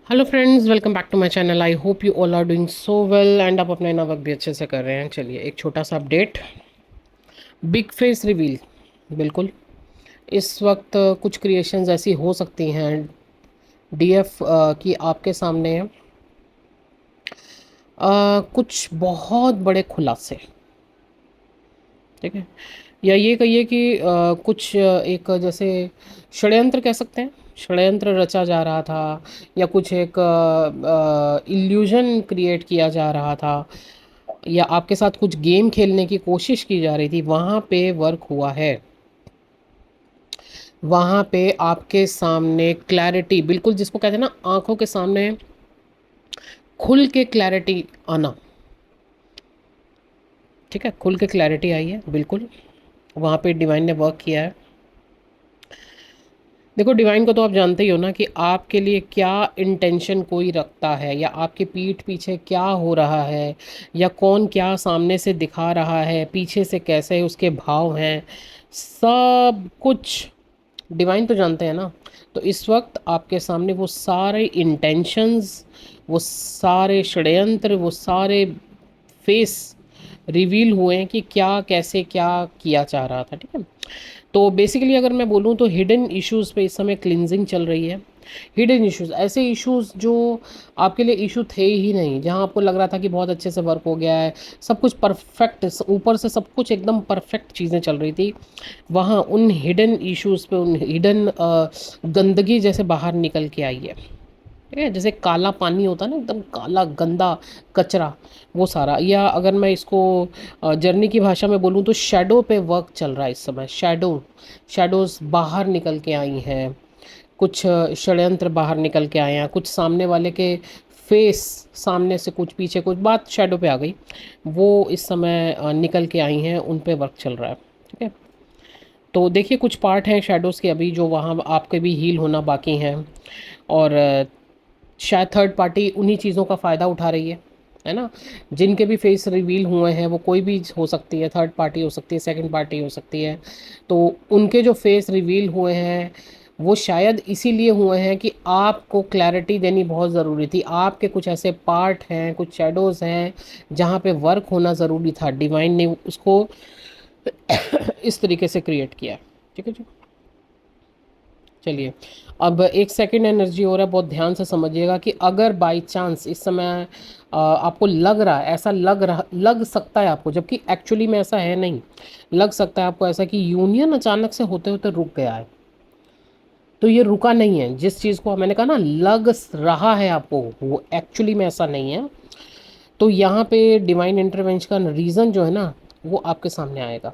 Hello friends, welcome back to my channel. I hope you all are doing so well and आप अपना नया work भी अच्छे से कर रहे हैं। चलिए एक छोटा सा अपडेट। बिग फेस रिवील, बिल्कुल इस वक्त कुछ क्रिएशंस ऐसी हो सकती हैं डीएफ की आपके सामने कुछ बहुत बड़े खुलासे, ठीक है। या ये कहिए कि कुछ एक जैसे षड्यंत्र कह सकते हैं, षड्यंत्र रचा जा रहा था या कुछ एक इल्यूजन क्रिएट किया जा रहा था या आपके साथ कुछ गेम खेलने की कोशिश की जा रही थी, वहाँ पे वर्क हुआ है। वहाँ पे आपके सामने क्लैरिटी, बिल्कुल जिसको कहते हैं ना आंखों के सामने खुल के क्लैरिटी आना, ठीक है। खुल के क्लैरिटी आई है, बिल्कुल वहाँ पे डिवाइन ने वर्क किया है। देखो, डिवाइन को तो आप जानते ही हो ना कि आपके लिए क्या इंटेंशन कोई रखता है या आपके पीठ पीछे क्या हो रहा है या कौन क्या सामने से दिखा रहा है, पीछे से कैसे उसके भाव हैं, सब कुछ डिवाइन तो जानते हैं ना। तो इस वक्त आपके सामने वो सारे इंटेंशंस, वो सारे षड्यंत्र, वो सारे फेस रिवील हुए हैं कि क्या कैसे क्या किया जा रहा था, ठीक है। तो बेसिकली अगर मैं बोलूँ तो हिडन इश्यूज़ पे इस समय क्लिनजिंग चल रही है। हिडन इश्यूज़, ऐसे इश्यूज़ जो आपके लिए इशू थे ही नहीं, जहाँ आपको लग रहा था कि बहुत अच्छे से वर्क हो गया है, सब कुछ परफेक्ट, ऊपर से सब कुछ एकदम परफेक्ट चीज़ें चल रही थी, वहाँ उन हिडन इश्यूज़ पे, उन हिडन गंदगी जैसे बाहर निकल के आई है, ठीक है। जैसे काला पानी होता है ना, एकदम काला गंदा कचरा, वो सारा। या अगर मैं इसको जर्नी की भाषा में बोलूँ तो शैडो पे वर्क चल रहा है इस समय। शैडोज़ बाहर निकल के आई हैं, कुछ षड्यंत्र बाहर निकल के आए हैं, कुछ सामने वाले के फेस, सामने से कुछ पीछे कुछ बात शैडो पे आ गई, वो इस समय निकल के आई हैं, उन पे वर्क चल रहा है, ठीक है। तो देखिए कुछ पार्ट हैं शैडोज़ के अभी जो वहाँ आपके भी हील होना बाकी हैं, और शायद थर्ड पार्टी उन्हीं चीज़ों का फ़ायदा उठा रही है ना। जिनके भी फेस रिवील हुए हैं वो कोई भी हो सकती है, थर्ड पार्टी हो सकती है, सेकंड पार्टी हो सकती है। तो उनके जो फेस रिवील हुए हैं वो शायद इसीलिए हुए हैं कि आपको क्लैरिटी देनी बहुत ज़रूरी थी। आपके कुछ ऐसे पार्ट हैं, कुछ शेडोज़ हैं जहाँ पे वर्क होना ज़रूरी था, डिवाइन ने उसको इस तरीके से क्रिएट किया, ठीक है जी। चलिए अब एक सेकंड एनर्जी हो रहा है, बहुत ध्यान से समझिएगा कि अगर बाय चांस इस समय आपको लग रहा है, ऐसा लग सकता है आपको, जबकि एक्चुअली में ऐसा है नहीं, लग सकता है आपको ऐसा कि यूनियन अचानक से होते होते रुक गया है, तो ये रुका नहीं है। जिस चीज़ को मैंने कहा ना लग रहा है आपको, वो एक्चुअली में ऐसा नहीं है। तो यहाँ पे डिवाइन इंटरवेंशन का रीज़न जो है ना वो आपके सामने आएगा,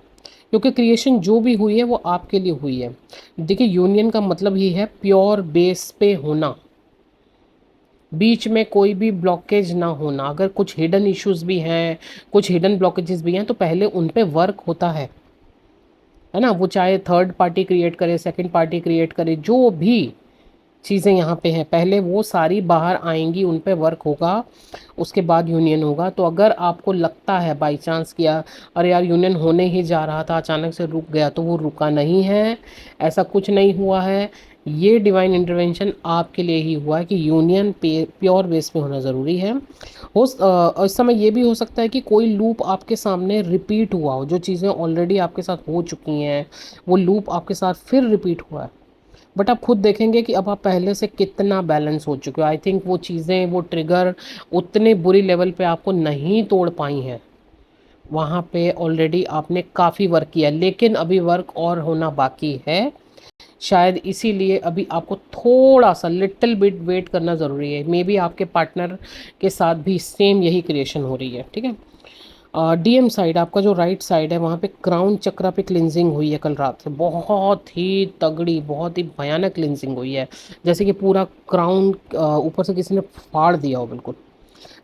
क्योंकि क्रिएशन जो भी हुई है वो आपके लिए हुई है। देखिए यूनियन का मतलब ही है प्योर बेस पे होना, बीच में कोई भी ब्लॉकेज ना होना। अगर कुछ हिडन इश्यूज भी हैं, कुछ हिडन ब्लॉकेजेस भी हैं, तो पहले उन पे वर्क होता है ना। वो चाहे थर्ड पार्टी क्रिएट करे, सेकंड पार्टी क्रिएट करे, जो भी चीज़ें यहाँ पे हैं पहले वो सारी बाहर आएंगी, उन पे वर्क होगा, उसके बाद यूनियन होगा। तो अगर आपको लगता है बाई चांस किया अरे यार यूनियन होने ही जा रहा था अचानक से रुक गया, तो वो रुका नहीं है, ऐसा कुछ नहीं हुआ है। ये डिवाइन इंटरवेंशन आपके लिए ही हुआ है कि यूनियन प्योर बेस पे होना ज़रूरी है। इस समय ये भी हो सकता है कि कोई लूप आपके सामने रिपीट हुआ हो, जो चीज़ें ऑलरेडी आपके साथ हो चुकी हैं वो लूप आपके साथ फिर रिपीट हुआ है। बट आप खुद देखेंगे कि अब आप पहले से कितना बैलेंस हो चुके हो। आई थिंक वो चीज़ें, वो ट्रिगर उतने बुरी लेवल पे आपको नहीं तोड़ पाई हैं। वहाँ पे ऑलरेडी आपने काफ़ी वर्क किया, लेकिन अभी वर्क और होना बाकी है। शायद इसीलिए अभी आपको थोड़ा सा लिटिल बिट वेट करना ज़रूरी है। मे बी आपके पार्टनर के साथ भी सेम यही क्रिएशन हो रही है, ठीक है। डीएम साइड, आपका जो राइट साइड है, वहाँ पे क्राउन चक्रा पे क्लिनजिंग हुई है कल रात से, बहुत ही तगड़ी, बहुत ही भयानक क्लिनजिंग हुई है। जैसे कि पूरा क्राउन ऊपर से किसी ने फाड़ दिया हो, बिल्कुल,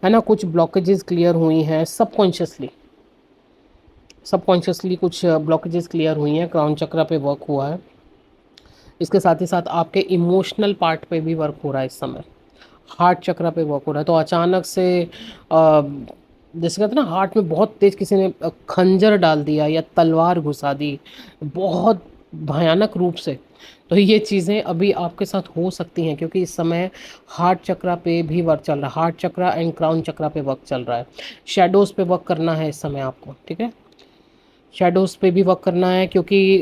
है ना। कुछ ब्लॉकेजेस क्लियर हुई हैं सबकॉन्शियसली, सबकॉन्शियसली कुछ ब्लॉकेजेस क्लियर हुई हैं, क्राउन चक्रा पे वर्क हुआ है। इसके साथ ही साथ आपके इमोशनल पार्ट पे भी वर्क हो रहा है इस समय, हार्ट चक्रा पे वर्क हो रहा है। तो अचानक से जैसे कहते हैं ना, हार्ट में बहुत तेज किसी ने खंजर डाल दिया या तलवार घुसा दी, बहुत भयानक रूप से। तो ये चीज़ें अभी आपके साथ हो सकती हैं, क्योंकि इस समय हार्ट चक्रा पे भी वर्क चल रहा है, हार्ट चक्रा एंड क्राउन चक्रा पे वर्क चल रहा है। शेडोज़ पे वर्क करना है इस समय आपको, ठीक है। शेडोज़ पे भी वर्क करना है, क्योंकि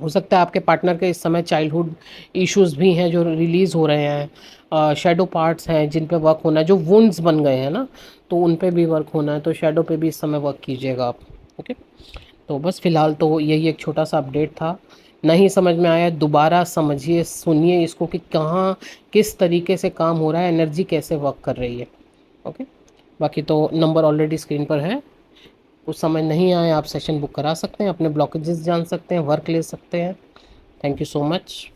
हो सकता है आपके पार्टनर के इस समय चाइल्डहुड इश्यूज भी हैं जो रिलीज़ हो रहे हैं। शेडो पार्ट्स हैं जिन पे वर्क होना है, जो वुंड्स बन गए हैं ना, तो उन पे भी वर्क होना है। तो शेडो पे भी इस समय वर्क कीजिएगा आप, ओके। तो बस फ़िलहाल तो यही एक छोटा सा अपडेट था। नहीं समझ में आया, दोबारा समझिए, सुनिए इसको कि कहाँ किस तरीके से काम हो रहा है, एनर्जी कैसे वर्क कर रही है, ओके। बाकी तो नंबर ऑलरेडी स्क्रीन पर है। कुछ समझ नहीं आए, आप सेशन बुक करा सकते हैं, अपने ब्लॉकेजेस जान सकते हैं, वर्क ले सकते हैं। Thank you so much.